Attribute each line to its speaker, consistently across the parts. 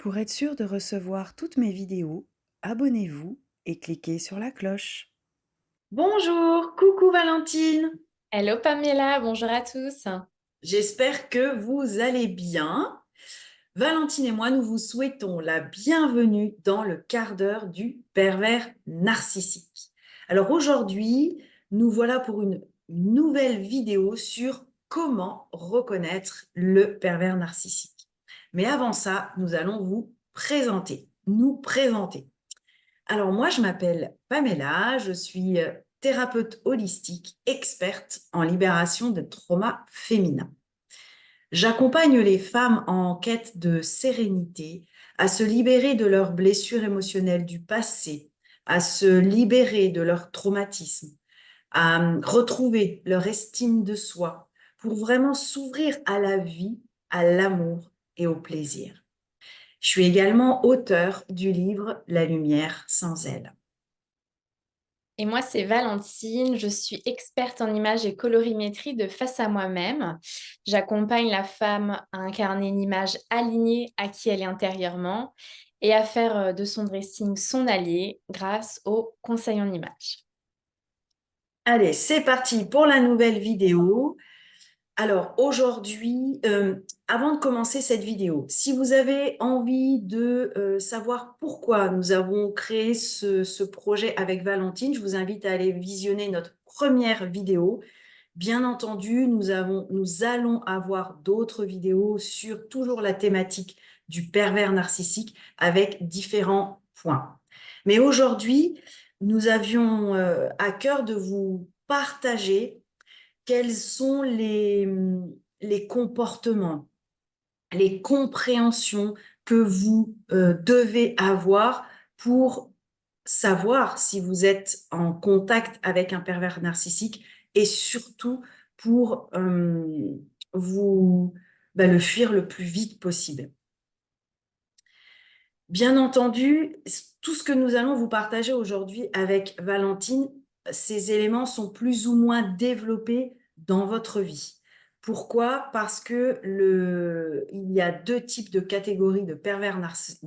Speaker 1: Pour être sûr de recevoir toutes mes vidéos, abonnez-vous et cliquez sur la cloche. Bonjour, coucou Valentine.
Speaker 2: Hello Pamela, bonjour à tous.
Speaker 1: J'espère que vous allez bien. Valentine et moi, nous vous souhaitons la bienvenue dans le quart d'heure du pervers narcissique. Alors aujourd'hui, nous voilà pour une nouvelle vidéo sur comment reconnaître le pervers narcissique. Mais avant ça, nous allons nous présenter. Alors moi, je m'appelle Pamela, je suis thérapeute holistique, experte en libération de traumas féminins. J'accompagne les femmes en quête de sérénité, à se libérer de leurs blessures émotionnelles du passé, à se libérer de leurs traumatismes, à retrouver leur estime de soi, pour vraiment s'ouvrir à la vie, à l'amour et au plaisir. Je suis également auteure du livre La lumière sans elle.
Speaker 2: Et moi, c'est Valentine, je suis experte en images et colorimétrie de Face à moi-même. J'accompagne la femme à incarner une image alignée à qui elle est intérieurement et à faire de son dressing son allié grâce au conseil en images.
Speaker 1: Allez, c'est parti pour la nouvelle vidéo. Alors aujourd'hui, avant de commencer cette vidéo, si vous avez envie de savoir pourquoi nous avons créé ce projet avec Valentine, je vous invite à aller visionner notre première vidéo. Bien entendu, nous allons avoir d'autres vidéos sur toujours la thématique du pervers narcissique avec différents points. Mais aujourd'hui, nous avions à cœur de vous partager quels sont les comportements, les compréhensions que vous devez avoir pour savoir si vous êtes en contact avec un pervers narcissique et surtout pour vous le fuir le plus vite possible. Bien entendu, tout ce que nous allons vous partager aujourd'hui avec Valentine, ces éléments sont plus ou moins développés dans votre vie. Pourquoi? Parce que il y a deux types de catégories de pervers narcissiques.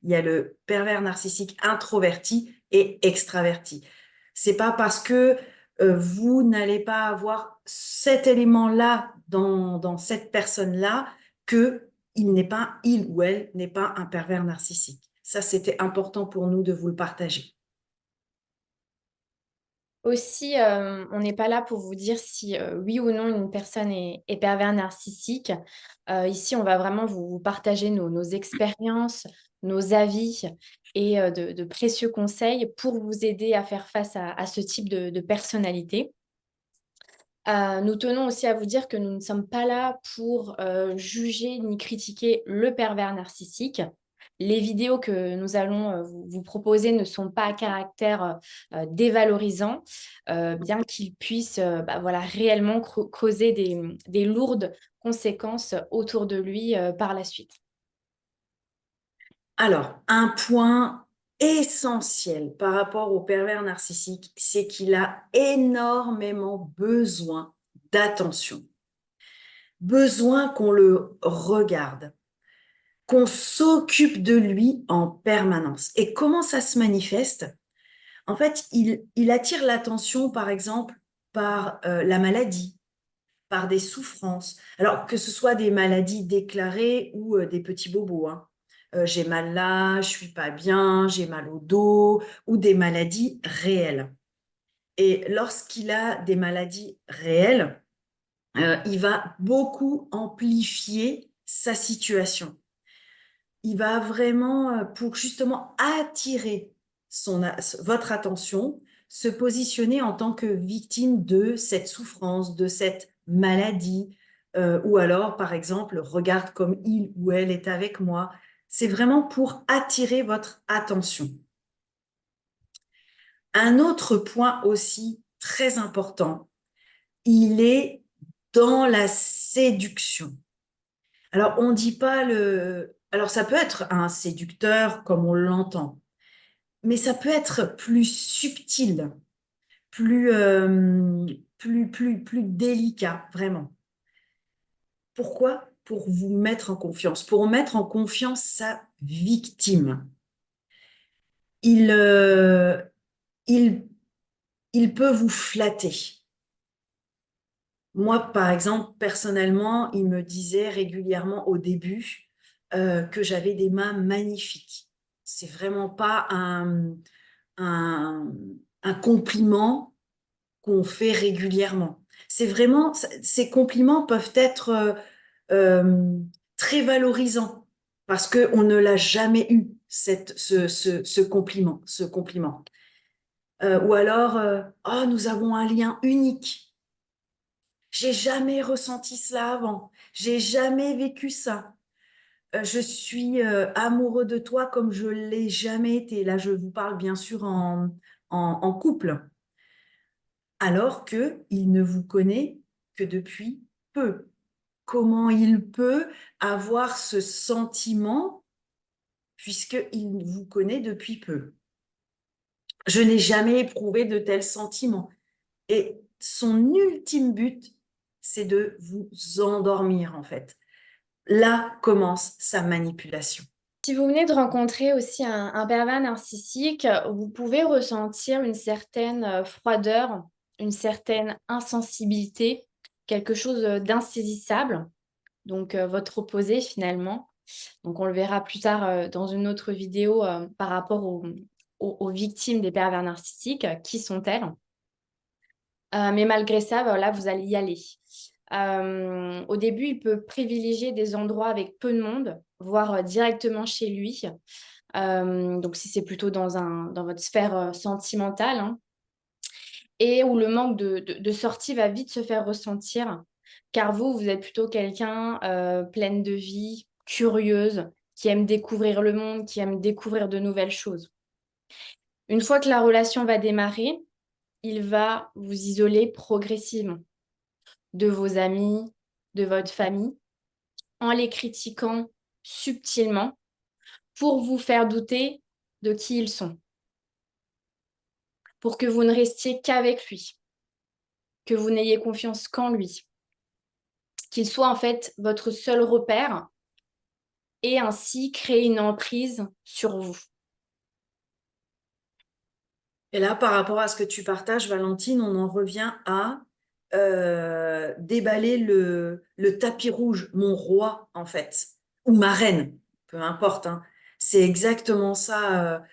Speaker 1: Il y a le pervers narcissique introverti et extraverti. C'est pas parce que vous n'allez pas avoir cet élément-là dans cette personne-là que il ou elle n'est pas un pervers narcissique. Ça, c'était important pour nous de vous le partager.
Speaker 2: Aussi, on n'est pas là pour vous dire si oui ou non une personne est pervers narcissique. Ici, on va vraiment vous partager nos expériences, nos avis et de précieux conseils pour vous aider à faire face à ce type de personnalité. Nous tenons aussi à vous dire que nous ne sommes pas là pour juger ni critiquer le pervers narcissique. Les vidéos que nous allons vous proposer ne sont pas à caractère dévalorisant, bien qu'ils puissent voilà, réellement causer des lourdes conséquences autour de lui par la suite.
Speaker 1: Alors, un point essentiel par rapport au pervers narcissique, c'est qu'il a énormément besoin d'attention, besoin qu'on le regarde, qu'on s'occupe de lui en permanence. Et comment ça se manifeste? En fait, il attire l'attention, par exemple, par la maladie, par des souffrances. Alors, que ce soit des maladies déclarées ou des petits bobos, hein. J'ai mal là, je suis pas bien, j'ai mal au dos, ou des maladies réelles. Et lorsqu'il a des maladies réelles, il va beaucoup amplifier sa situation. Il va vraiment, pour justement attirer votre attention, se positionner en tant que victime de cette souffrance, de cette maladie, ou alors, par exemple, regarde comme il ou elle est avec moi. C'est vraiment pour attirer votre attention. Un autre point aussi très important, il est dans la séduction. Alors, on dit pas le. Alors, ça peut être un séducteur comme on l'entend, mais ça peut être plus subtil, plus, plus délicat, vraiment. Pourquoi? pour vous mettre en confiance, pour mettre en confiance sa victime. Il, euh, il, il peut vous flatter. Moi, par exemple, personnellement, il me disait régulièrement au début que j'avais des mains magnifiques. C'est vraiment pas un, un compliment qu'on fait régulièrement. C'est vraiment, ces compliments peuvent être euh, très valorisants parce qu'on ne l'a jamais eu, ce compliment, ce compliment. Ou alors, oh, nous avons un lien unique. J'ai jamais ressenti cela avant. J'ai jamais vécu ça. Je suis amoureux de toi comme je l'ai jamais été. Là, je vous parle bien sûr en couple. Alors que il ne vous connaît que depuis peu. Comment il peut avoir ce sentiment puisqu'il vous connaît depuis peu? Je n'ai jamais éprouvé de tels sentiments. Et son ultime but, c'est de vous endormir, en fait. Là commence sa manipulation.
Speaker 2: Si vous venez de rencontrer aussi un pervers narcissique, vous pouvez ressentir une certaine froideur, une certaine insensibilité, quelque chose d'insaisissable, donc votre opposé finalement. Donc on le verra plus tard dans une autre vidéo par rapport aux victimes des pervers narcissiques. Qui sont-elles? Mais malgré ça, voilà, vous allez y aller. Au début, il peut privilégier des endroits avec peu de monde, voire directement chez lui. Donc, si c'est plutôt dans votre sphère sentimentale, hein, et où le manque de sortie va vite se faire ressentir, car vous êtes plutôt quelqu'un pleine de vie, curieuse, qui aime découvrir le monde, qui aime découvrir de nouvelles choses. Une fois que la relation va démarrer, il va vous isoler progressivement de vos amis, de votre famille, en les critiquant subtilement pour vous faire douter de qui ils sont, pour que vous ne restiez qu'avec lui, que vous n'ayez confiance qu'en lui, qu'il soit en fait votre seul repère et ainsi créer une emprise sur vous.
Speaker 1: Et là, par rapport à ce que tu partages, Valentine, on en revient à déballer le tapis rouge, mon roi, en fait, ou ma reine, peu importe, hein. C'est exactement ça.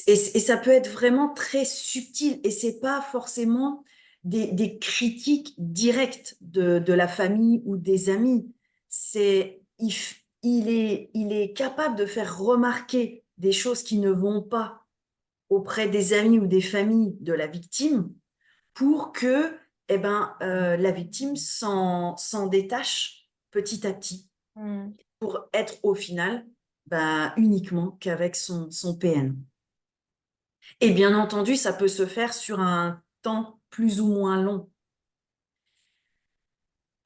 Speaker 1: Et ça peut être vraiment très subtil. Et c'est pas forcément des critiques directes de la famille ou des amis. Il est capable de faire remarquer des choses qui ne vont pas auprès des amis ou des familles de la victime pour que la victime s'en détache petit à petit
Speaker 2: Mm.
Speaker 1: pour être au final uniquement qu'avec son PN. Et bien entendu, ça peut se faire sur un temps plus ou moins long.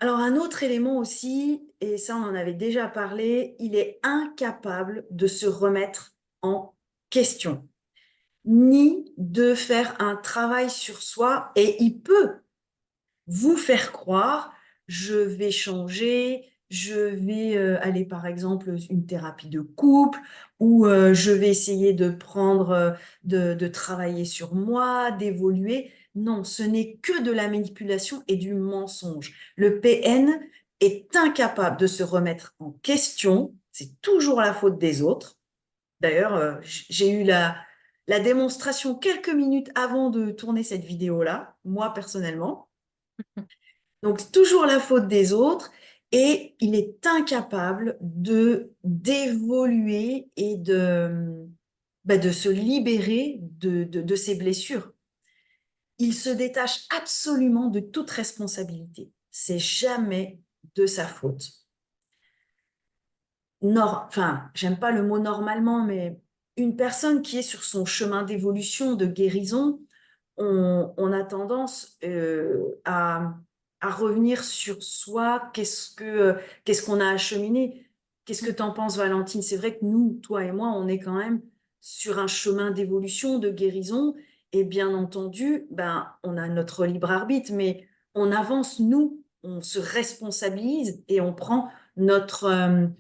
Speaker 1: Alors un autre élément aussi, et ça on en avait déjà parlé, il est incapable de se remettre en question, ni de faire un travail sur soi, et il peut vous faire croire, je vais changer, je vais aller par exemple une thérapie de couple, ou je vais essayer de prendre, de travailler sur moi, d'évoluer. Non, ce n'est que de la manipulation et du mensonge. Le PN est incapable de se remettre en question, c'est toujours la faute des autres. D'ailleurs, j'ai eu la démonstration quelques minutes avant de tourner cette vidéo-là, moi personnellement. Donc, toujours la faute des autres et il est incapable de d'évoluer et de se libérer de ses blessures. Il se détache absolument de toute responsabilité. C'est jamais de sa faute. Enfin, j'aime pas le mot normalement, mais une personne qui est sur son chemin d'évolution, de guérison, on a tendance à revenir sur soi, qu'est-ce qu'on a acheminé. Qu'est-ce que tu en penses, Valentine? C'est vrai que nous, toi et moi, on est quand même sur un chemin d'évolution, de guérison, et bien entendu, on a notre libre arbitre, mais on avance, nous, on se responsabilise et on prend notre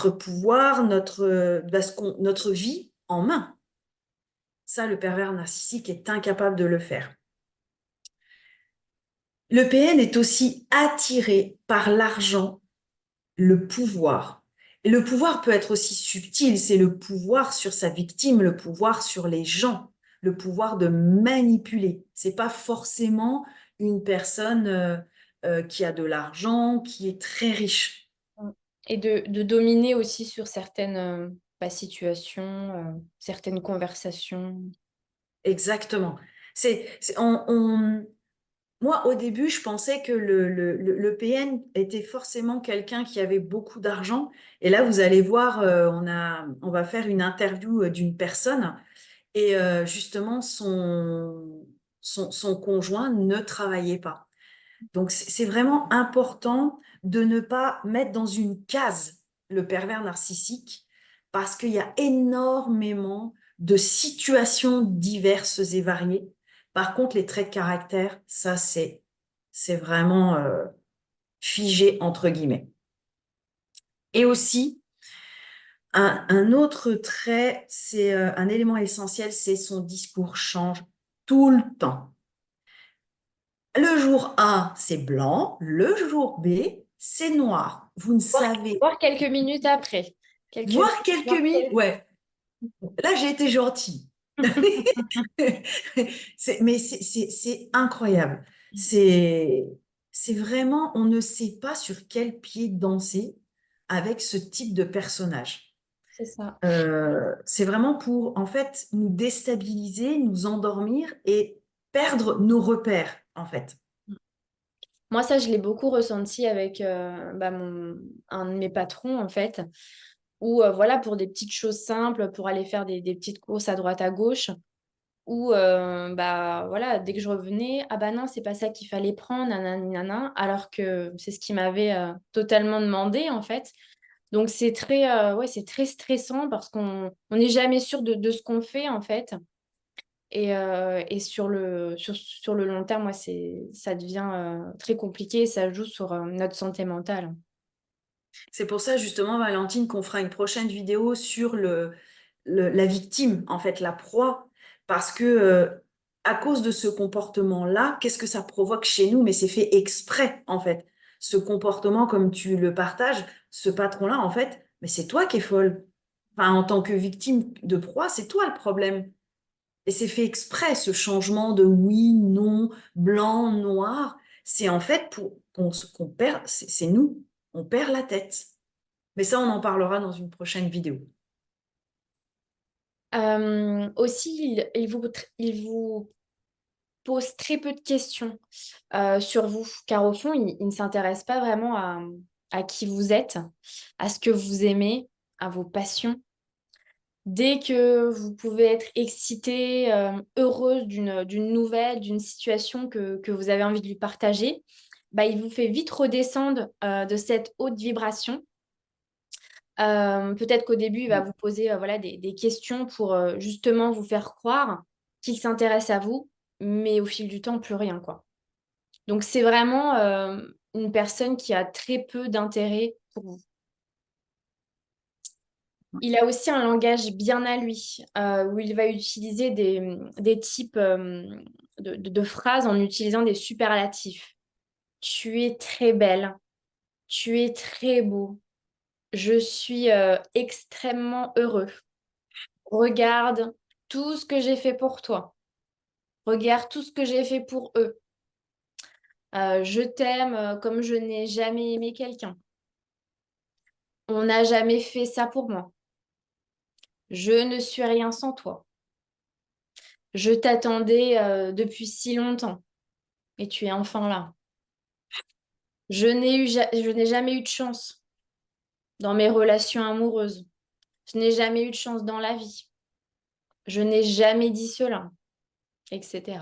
Speaker 1: pouvoir, notre vie en main. Ça, le pervers narcissique est incapable de le faire. Le PN est aussi attiré par l'argent, le pouvoir. Et le pouvoir peut être aussi subtil, c'est le pouvoir sur sa victime, le pouvoir sur les gens, le pouvoir de manipuler. C'est pas forcément une personne qui a de l'argent, qui est très riche.
Speaker 2: Et de dominer aussi sur certaines situations, certaines conversations.
Speaker 1: Exactement. C'est, c'est- on, on- Moi, au début, je pensais que le PN était forcément quelqu'un qui avait beaucoup d'argent. Et là, vous allez voir, on va faire une interview d'une personne. Et justement, son conjoint ne travaillait pas. Donc, c'est vraiment important de ne pas mettre dans une case le pervers narcissique parce qu'il y a énormément de situations diverses et variées. Par contre, les traits de caractère, ça, c'est vraiment figé entre guillemets. Et aussi, un autre trait, c'est un élément essentiel, c'est son discours change tout le temps. Le jour A, c'est blanc. Le jour B, c'est noir. Vous ne
Speaker 2: Voir,
Speaker 1: savez,
Speaker 2: voir quelques minutes après. Quelques,
Speaker 1: voir quelques
Speaker 2: voir
Speaker 1: minutes.
Speaker 2: quel-
Speaker 1: Ouais, là, j'ai été gentille. Mais c'est incroyable. C'est, c'est vraiment, on ne sait pas sur quel pied danser avec ce type de personnage.
Speaker 2: C'est ça.
Speaker 1: C'est vraiment pour, en fait, nous déstabiliser, nous endormir et perdre nos repères, en fait.
Speaker 2: Moi, ça, je l'ai beaucoup ressenti avec un de mes patrons, en fait, où, voilà, pour des petites choses simples, pour aller faire des petites courses à droite, à gauche, où, voilà, dès que je revenais, ah bah non, c'est pas ça qu'il fallait prendre, nanani, nanan, alors que c'est ce qu'il m'avait totalement demandé, en fait. Donc, ouais, c'est très stressant parce qu'on n'est jamais sûr de ce qu'on fait, en fait. Et sur le long terme, moi, ça devient très compliqué et ça joue sur notre santé mentale.
Speaker 1: C'est pour ça, justement, Valentine, qu'on fera une prochaine vidéo sur la victime, en fait, la proie. Parce que, à cause de ce comportement-là, qu'est-ce que ça provoque chez nous? Mais c'est fait exprès, en fait. Ce comportement, comme tu le partages, ce patron-là, en fait, mais c'est toi qui es folle. Enfin, en tant que victime de proie, c'est toi le problème. Et c'est fait exprès, ce changement de oui, non, blanc, noir. C'est en fait pour qu'on perd, c'est nous, on perd la tête. Mais ça, on en parlera dans une prochaine vidéo.
Speaker 2: Aussi, il vous pose très peu de questions sur vous, car au fond, il ne s'intéresse pas vraiment à qui vous êtes, à ce que vous aimez, à vos passions. Dès que vous pouvez être excitée, heureuse d'une nouvelle, d'une situation que vous avez envie de lui partager, bah, il vous fait vite redescendre de cette haute vibration. Peut-être qu'au début, il va vous poser voilà, des questions pour justement vous faire croire qu'il s'intéresse à vous, mais au fil du temps, plus rien, quoi. Donc, c'est vraiment une personne qui a très peu d'intérêt pour vous. Il a aussi un langage bien à lui, où il va utiliser des types de phrases en utilisant des superlatifs. Tu es très belle, tu es très beau, je suis extrêmement heureux. Regarde tout ce que j'ai fait pour toi. Regarde tout ce que j'ai fait pour eux. Je t'aime comme je n'ai jamais aimé quelqu'un. On n'a jamais fait ça pour moi. Je ne suis rien sans toi. Je t'attendais depuis si longtemps et tu es enfin là. Je n'ai jamais eu de chance dans mes relations amoureuses. Je n'ai jamais eu de chance dans la vie. Je n'ai jamais dit cela, etc.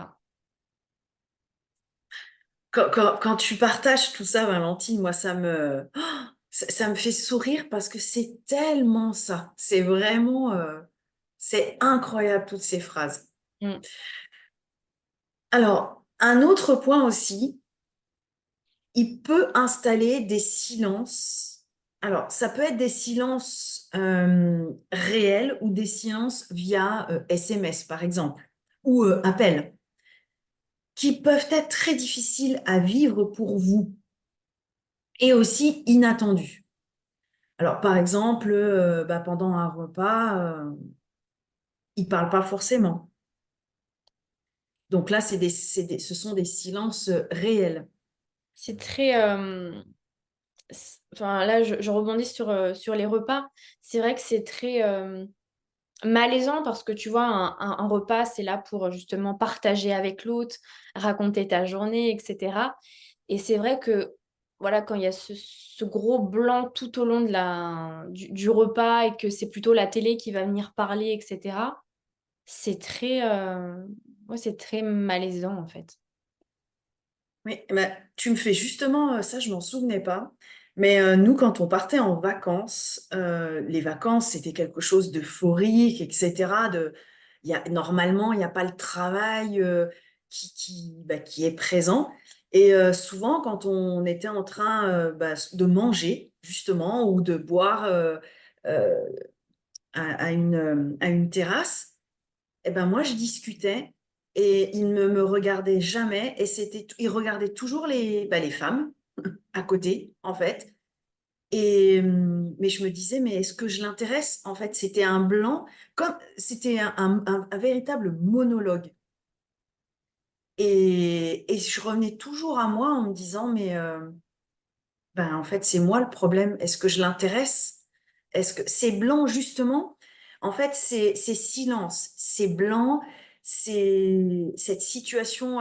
Speaker 1: Quand tu partages tout ça, Valentine, moi, ça me fait sourire parce que c'est tellement ça. C'est vraiment, c'est incroyable, toutes ces phrases.
Speaker 2: Mm.
Speaker 1: Alors, un autre point aussi, il peut installer des silences. Alors, ça peut être des silences réels ou des silences via SMS, par exemple, ou appel, qui peuvent être très difficiles à vivre pour vous et aussi inattendus. Alors, par exemple, pendant un repas, il ne parle pas forcément. Donc là, ce sont des silences réels.
Speaker 2: C'est très... Enfin, là, je rebondis sur les repas. C'est vrai que c'est très malaisant parce que tu vois, un repas, c'est là pour justement partager avec l'autre, raconter ta journée, etc. Et c'est vrai que, voilà, quand il y a ce gros blanc tout au long du repas et que c'est plutôt la télé qui va venir parler, etc., c'est très, ouais, c'est très malaisant, en fait.
Speaker 1: Oui, tu me fais justement ça, je m'en souvenais pas. Mais nous, quand on partait en vacances, les vacances, c'était quelque chose d'euphorique, etc. Normalement, il n'y a pas le travail qui est présent. Et souvent, quand on était en train de manger, justement, ou de boire euh, à une terrasse, eh ben moi, je discutais et il ne me regardait jamais et il regardait toujours les femmes à côté, en fait. Et, mais je me disais, mais est-ce que je l'intéresse? En fait, c'était un blanc, comme c'était un véritable monologue. Et je revenais toujours à moi en me disant, mais en fait, c'est moi le problème. Est-ce que je l'intéresse? Est-ce que c'est blanc, justement? En fait, c'est silence, c'est blanc, c'est cette situation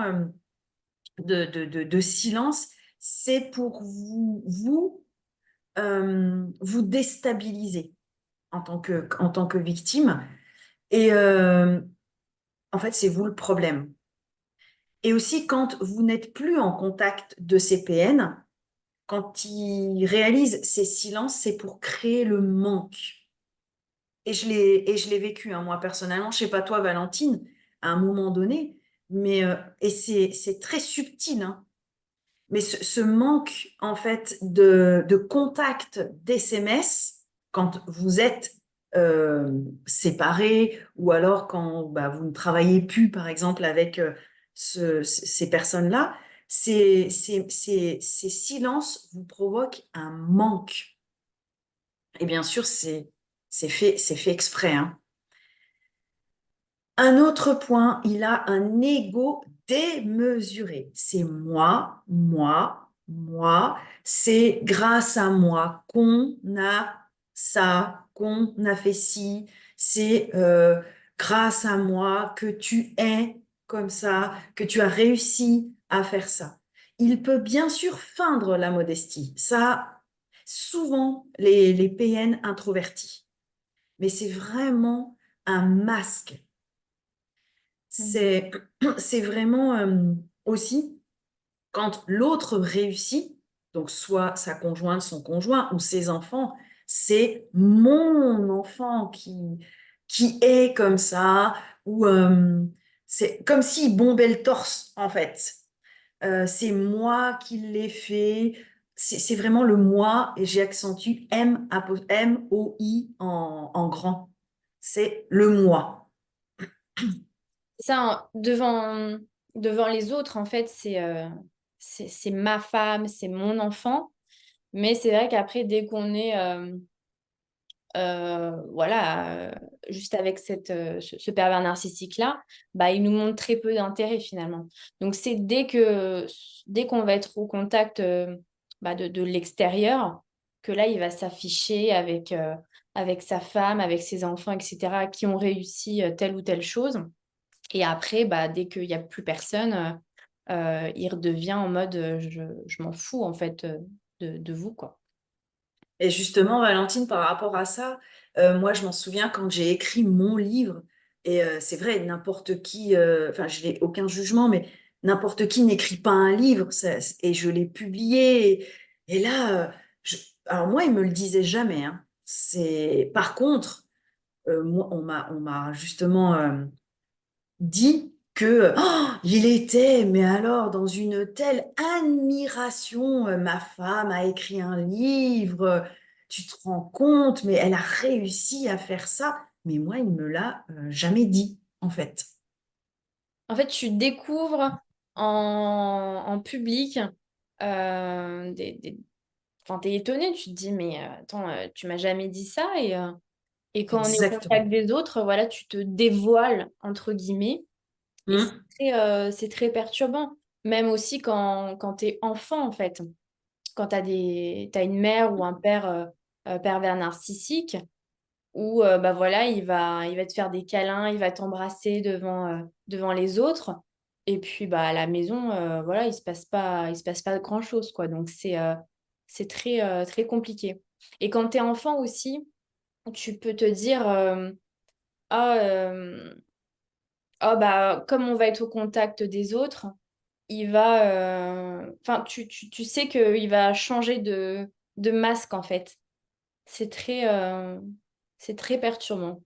Speaker 1: de silence, c'est pour vous déstabiliser en tant que victime. Et en fait, c'est vous le problème. Et aussi, quand vous n'êtes plus en contact de ces PN, quand ils réalisent ces silences, c'est pour créer le manque. Et je l'ai vécu, hein, moi, personnellement. Je sais pas toi, Valentine, à un moment donné, mais et c'est très subtil, hein. Mais ce manque, en fait, de contact d'SMS, quand vous êtes séparés, ou alors quand vous ne travaillez plus, par exemple, avec ces personnes-là, ces silences vous provoquent un manque. Et bien sûr, c'est fait exprès, hein. Un autre point, il a un ego démesuré. C'est moi, moi, moi. C'est grâce à moi qu'on a ça, qu'on a fait ci. C'est grâce à moi que tu es comme ça, que tu as réussi à faire ça. Il peut bien sûr feindre la modestie. Ça, souvent, les PN introvertis. Mais c'est vraiment un masque.
Speaker 2: Mhm.
Speaker 1: C'est, c'est vraiment aussi quand l'autre réussit, donc soit sa conjointe, son conjoint ou ses enfants, c'est mon enfant qui est comme ça, ou c'est comme s'il bombait le torse, en fait. C'est moi qui l'ai fait. C'est vraiment le moi, et j'ai accentué M-O-I en grand. C'est le moi.
Speaker 2: Ça, hein, devant les autres, en fait, c'est ma femme, c'est mon enfant. Mais c'est vrai qu'après, dès qu'on est voilà, juste avec ce pervers narcissique-là, bah, il nous montre très peu d'intérêt finalement. Donc c'est dès qu'on va être au contact de l'extérieur, que là, il va s'afficher avec sa femme, avec ses enfants, etc., qui ont réussi telle ou telle chose. Et après, bah, dès qu'il n'y a plus personne, il redevient en mode je m'en fous en fait de vous, quoi.
Speaker 1: Et justement, Valentine, par rapport à ça, moi, je m'en souviens quand j'ai écrit mon livre, et c'est vrai, n'importe qui, enfin, je n'ai aucun jugement, mais n'importe qui n'écrit pas un livre, et je l'ai publié. Et là, alors moi, il me le disait jamais, hein. Par contre, moi, on m'a justement dit. que il était, mais alors, dans une telle admiration, ma femme a écrit un livre, tu te rends compte, mais elle a réussi à faire ça. Mais moi, il me l'a jamais dit, en fait.
Speaker 2: En fait, tu découvres en public des... Enfin, t'es étonné, tu te dis, mais attends, tu m'as jamais dit ça. Et quand on est au
Speaker 1: Exactement.
Speaker 2: contact des autres, voilà, tu te dévoiles, entre guillemets. Et
Speaker 1: Hmm.
Speaker 2: c'est très perturbant. Même aussi quand tu es enfant, en fait. Quand t'as une mère ou un père pervers narcissique, où bah voilà, il va te faire des câlins, il va t'embrasser devant les autres. Et puis bah, à la maison, voilà, il se passe pas grand-chose, quoi. Donc c'est très compliqué. Et quand tu es enfant aussi, tu peux te dire, ah, bah, comme on va être au contact des autres, enfin, tu sais qu'il va changer de masque, en fait. C'est c'est très perturbant.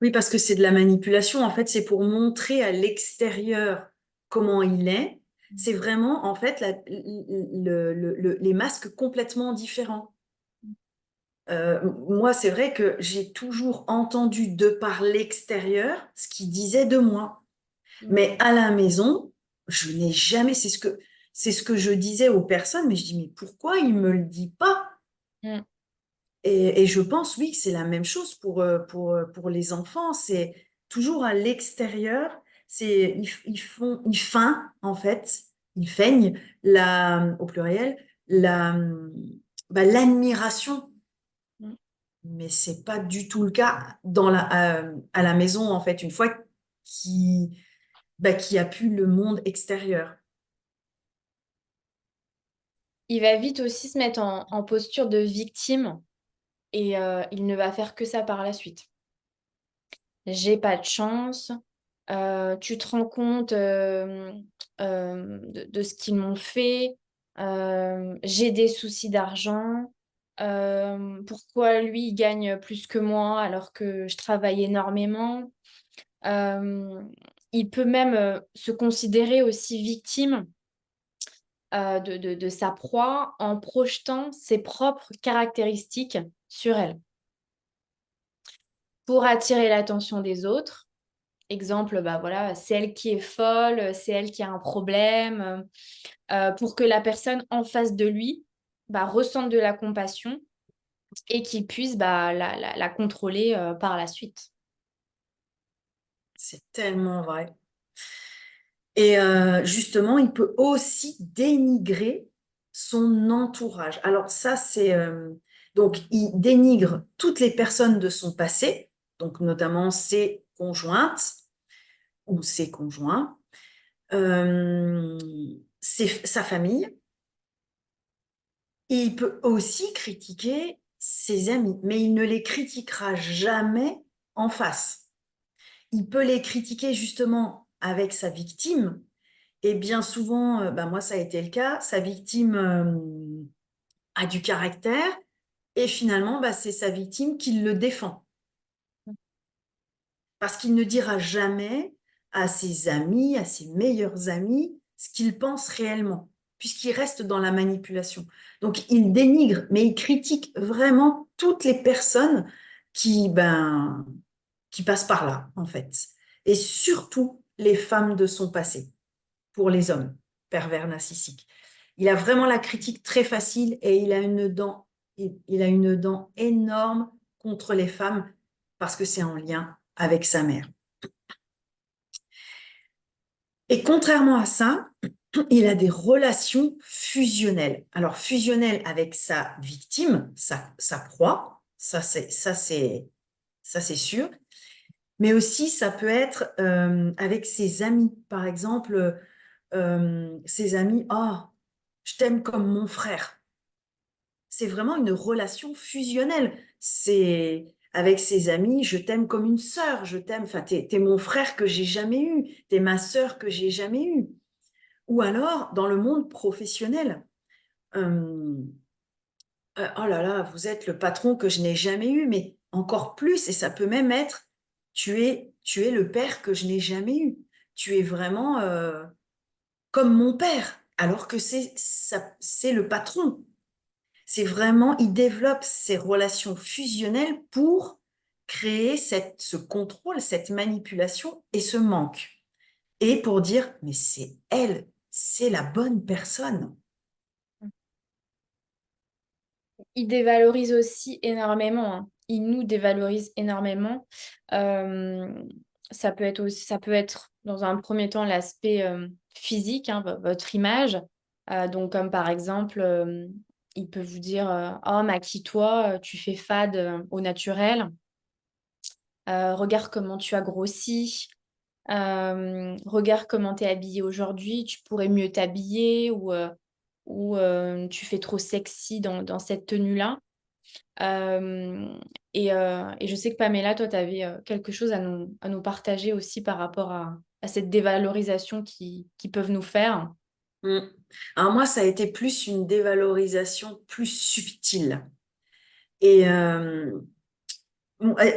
Speaker 1: Oui, parce que c'est de la manipulation. En fait, c'est pour montrer à l'extérieur comment il est. C'est vraiment, en fait, les masques complètement différents. Moi, c'est vrai que j'ai toujours entendu de par l'extérieur ce qu'il disait de moi.
Speaker 2: Mm.
Speaker 1: Mais à la maison, je n'ai jamais, c'est ce que je disais aux personnes, mais je dis, mais pourquoi il me le dit pas?
Speaker 2: Mm.
Speaker 1: Et je pense, oui, que c'est la même chose pour les enfants. C'est toujours à l'extérieur. Ils feignent, en fait, ils feignent au pluriel, la, l'admiration.
Speaker 2: Mm.
Speaker 1: Mais c'est pas du tout le cas à la maison, en fait, une fois qu'il qu'il a pu le monde extérieur.
Speaker 2: Il va vite aussi se mettre en posture de victime et il ne va faire que ça par la suite. J'ai pas de chance. Tu te rends compte de ce qu'ils m'ont fait. J'ai des soucis d'argent. Pourquoi lui, il gagne plus que moi alors que je travaille énormément? Euh, il peut même se considérer aussi victime de sa proie en projetant ses propres caractéristiques sur elle pour attirer l'attention des autres. Exemple, bah voilà, c'est elle qui est folle, c'est elle qui a un problème, pour que la personne en face de lui bah, ressente de la compassion et qu'il puisse bah, la contrôler par la suite.
Speaker 1: C'est tellement vrai. Et justement, il peut aussi dénigrer son entourage. Alors ça, donc, il dénigre toutes les personnes de son passé, donc notamment ses conjointes ou ses conjoints, euh, sa famille. Et il peut aussi critiquer ses amis, mais il ne les critiquera jamais en face. Il peut les critiquer justement avec sa victime. Et bien souvent, moi, ça a été le cas, sa victime a du caractère et finalement, c'est sa victime qui le défend. Parce qu'il ne dira jamais à ses amis, à ses meilleurs amis, ce qu'il pense réellement, puisqu'il reste dans la manipulation. Donc, il dénigre, mais il critique vraiment toutes les personnes qui passent par là, en fait. Et surtout les femmes de son passé, pour les hommes pervers narcissiques. Il a vraiment la critique très facile et il a une dent énorme contre les femmes parce que c'est en lien avec sa mère. Et contrairement à ça, il a des relations fusionnelles. Alors, fusionnelles avec sa victime, sa proie, ça c'est sûr. Mais aussi, ça peut être avec ses amis. Par exemple, ses amis, oh, je t'aime comme mon frère. C'est vraiment une relation fusionnelle. C'est avec ses amis, je t'aime comme une sœur, je t'aime, enfin, t'es mon frère que j'ai jamais eu, t'es ma sœur que j'ai jamais eue. Ou alors, dans le monde professionnel, euh, oh là là, vous êtes le patron que je n'ai jamais eu, mais encore plus, et ça peut même être tu es le père que je n'ai jamais eu. Tu es vraiment comme mon père, alors que c'est le patron. C'est vraiment, il développe ces relations fusionnelles pour créer ce contrôle, cette manipulation et ce manque. Et pour dire, mais c'est elle, c'est la bonne personne.
Speaker 2: Il dévalorise aussi énormément, hein. Il nous dévalorise énormément. Euh, ça peut être dans un premier temps l'aspect physique, hein, votre image. Donc comme par exemple, il peut vous dire oh maquille-toi, tu fais fade au naturel. Regarde comment tu as grossi. Regarde comment tu es habillée aujourd'hui, tu pourrais mieux t'habiller ou tu fais trop sexy dans cette tenue-là. Euh, et je sais que Pamela, toi, tu avais quelque chose à nous partager aussi par rapport à cette dévalorisation qui peuvent nous faire.
Speaker 1: Mm. Alors moi, ça a été plus une dévalorisation plus subtile. Et,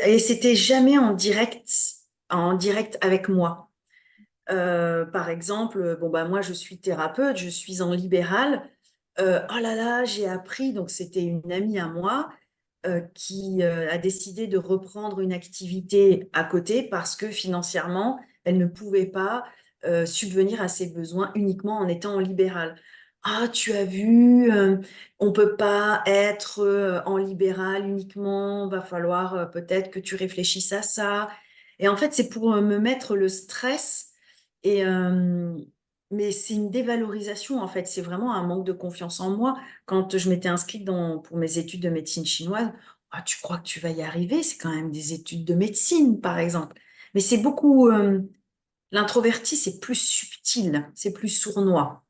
Speaker 1: et c'était jamais en direct avec moi. Par exemple, bon bah moi je suis thérapeute, je suis en libéral. Oh là là, j'ai appris, donc c'était une amie à moi qui a décidé de reprendre une activité à côté parce que financièrement, elle ne pouvait pas subvenir à ses besoins uniquement en étant en libéral. Ah, tu as vu, on peut pas être en libéral uniquement, va falloir peut-être que tu réfléchisses à ça. Et en fait, c'est pour me mettre le stress et mais c'est une dévalorisation en fait, c'est vraiment un manque de confiance en moi. Quand je m'étais inscrite pour mes études de médecine chinoise, ah, tu crois que tu vas y arriver? C'est quand même des études de médecine, par exemple. Mais c'est beaucoup, l'introverti, c'est plus subtil, c'est plus sournois.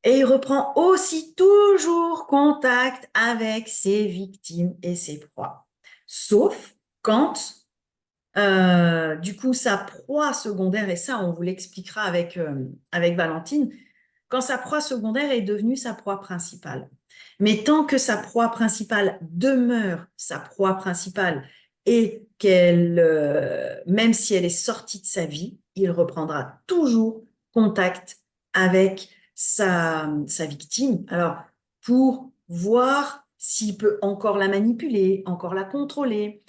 Speaker 1: Et il reprend aussi toujours contact avec ses victimes et ses proies. Sauf quand, du coup, sa proie secondaire, et ça, on vous l'expliquera avec Valentine, quand sa proie secondaire est devenue sa proie principale. Mais tant que sa proie principale demeure sa proie principale et même si elle est sortie de sa vie, il reprendra toujours contact avec sa victime. Alors, pour voir s'il peut encore la manipuler, encore la contrôler.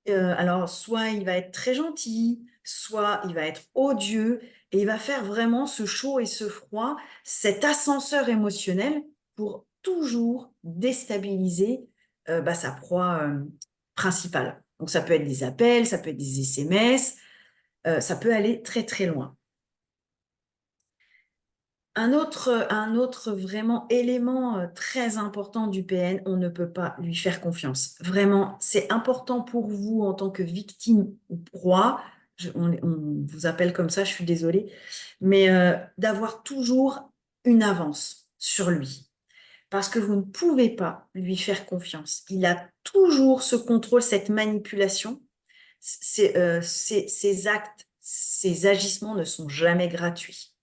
Speaker 1: Alors, soit il va être très gentil, soit il va être odieux, et il va faire vraiment ce chaud et ce froid, cet ascenseur émotionnel pour toujours déstabiliser sa proie principale. Donc, ça peut être des appels, ça peut être des SMS, ça peut aller très très loin. Un autre vraiment élément très important du PN, on ne peut pas lui faire confiance. Vraiment, c'est important pour vous en tant que victime ou proie, on vous appelle comme ça, je suis désolée, mais d'avoir toujours une avance sur lui. Parce que vous ne pouvez pas lui faire confiance. Il a toujours ce contrôle, cette manipulation. Ses actes, ses agissements ne sont jamais gratuits.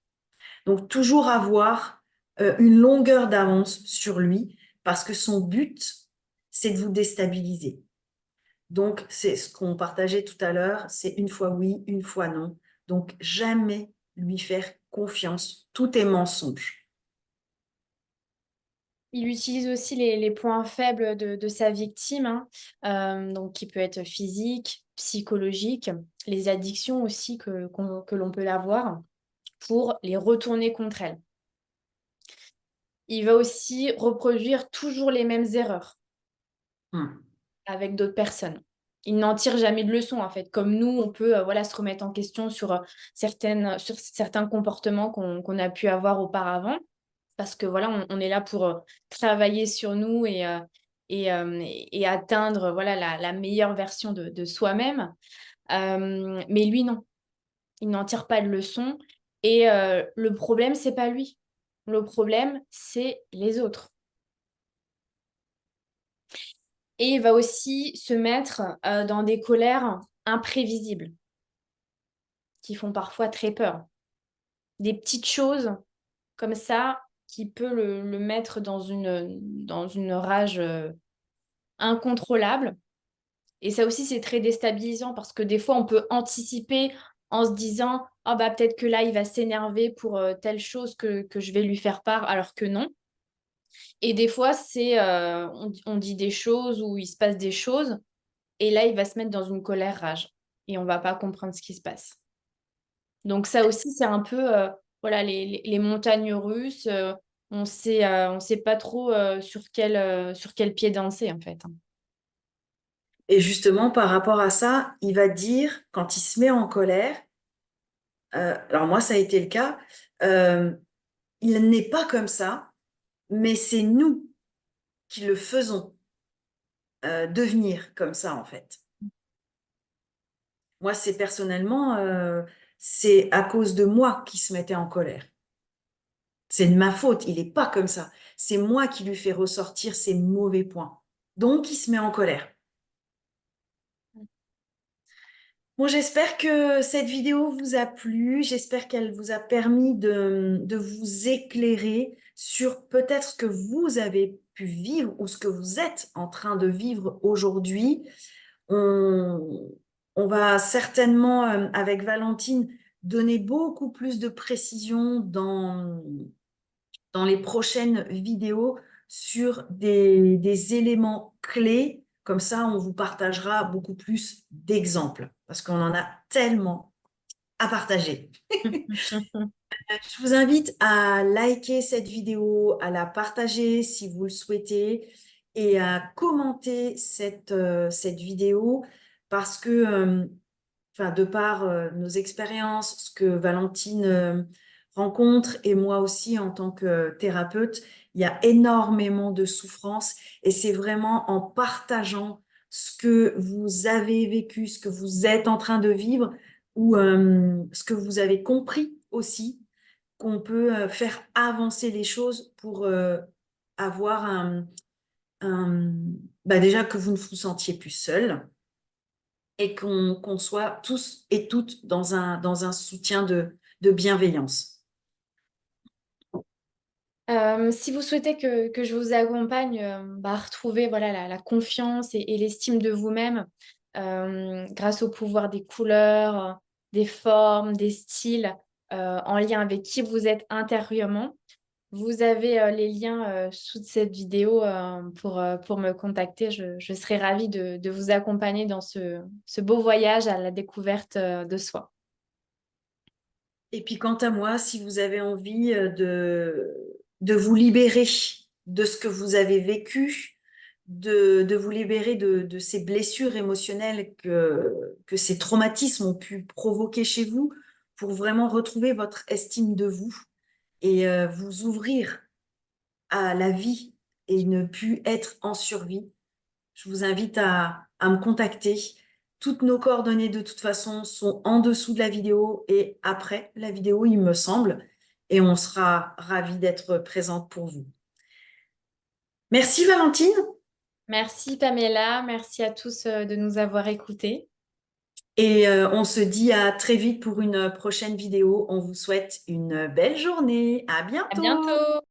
Speaker 1: Donc, toujours avoir une longueur d'avance sur lui parce que son but, c'est de vous déstabiliser. Donc, c'est ce qu'on partageait tout à l'heure, c'est une fois oui, une fois non. Donc, jamais lui faire confiance. Tout est mensonge.
Speaker 2: Il utilise aussi les points faibles de sa victime, hein, donc qui peut être physique, psychologique, les addictions aussi que l'on peut avoir pour les retourner contre elle. Il va aussi reproduire toujours les mêmes erreurs
Speaker 1: Hmm.
Speaker 2: avec d'autres personnes. Il n'en tire jamais de leçon, en fait. Comme nous, on peut voilà, se remettre en question sur, sur certains comportements qu'on a pu avoir auparavant. Parce que voilà, on est là pour travailler sur nous et atteindre voilà, la meilleure version de soi-même. Mais lui, non. Il n'en tire pas de leçon. Et le problème, c'est pas lui. Le problème, c'est les autres. Et il va aussi se mettre dans des colères imprévisibles qui font parfois très peur. Des petites choses comme ça qui peut le mettre dans une rage incontrôlable. Et ça aussi, c'est très déstabilisant parce que des fois, on peut anticiper en se disant, ah bah peut-être que là, il va s'énerver pour telle chose que je vais lui faire part, alors que non. Et des fois, on dit des choses ou il se passe des choses, et là, il va se mettre dans une colère rage. Et on va pas comprendre ce qui se passe. Donc ça aussi, c'est un peu voilà, les montagnes russes. On sait pas trop sur quel pied danser, en fait.
Speaker 1: Et justement, par rapport à ça, il va dire, quand il se met en colère, alors moi, ça a été le cas, euh, il n'est pas comme ça, mais c'est nous qui le faisons devenir comme ça, en fait. Moi, c'est personnellement, c'est à cause de moi qu'il se mettait en colère. C'est de ma faute, il n'est pas comme ça. C'est moi qui lui fais ressortir ses mauvais points. Donc, il se met en colère. Bon, j'espère que cette vidéo vous a plu. J'espère qu'elle vous a permis de vous éclairer sur peut-être ce que vous avez pu vivre ou ce que vous êtes en train de vivre aujourd'hui. On, on va certainement, avec Valentine, donner beaucoup plus de précision dans les prochaines vidéos sur des éléments clés. Comme ça, on vous partagera beaucoup plus d'exemples parce qu'on en a tellement à partager. Je vous invite à liker cette vidéo, à la partager si vous le souhaitez et à commenter cette vidéo parce que, enfin, de par nos expériences, ce que Valentine rencontre et moi aussi en tant que thérapeute, il y a énormément de souffrance et c'est vraiment en partageant ce que vous avez vécu, ce que vous êtes en train de vivre ou ce que vous avez compris aussi qu'on peut faire avancer les choses pour avoir un- bah déjà que vous ne vous sentiez plus seul et qu'on soit tous et toutes dans un soutien de bienveillance.
Speaker 2: Si vous souhaitez que je vous accompagne à retrouver voilà, la confiance et l'estime de vous-même grâce au pouvoir des couleurs, des formes, des styles, en lien avec qui vous êtes intérieurement, vous avez les liens sous cette vidéo pour me contacter. Je serai ravie de vous accompagner dans ce beau voyage à la découverte de soi.
Speaker 1: Et puis quant à moi, si vous avez envie de vous libérer de ce que vous avez vécu, de vous libérer de ces blessures émotionnelles que ces traumatismes ont pu provoquer chez vous, pour vraiment retrouver votre estime de vous et vous ouvrir à la vie et ne plus être en survie, je vous invite à me contacter. Toutes nos coordonnées, de toute façon, sont en dessous de la vidéo et après la vidéo, il me semble. Et on sera ravis d'être présente pour vous. Merci Valentine.
Speaker 2: Merci Pamela, merci à tous de nous avoir écoutés.
Speaker 1: Et on se dit à très vite pour une prochaine vidéo. On vous souhaite une belle journée. À
Speaker 2: À
Speaker 1: bientôt.
Speaker 2: bientôt!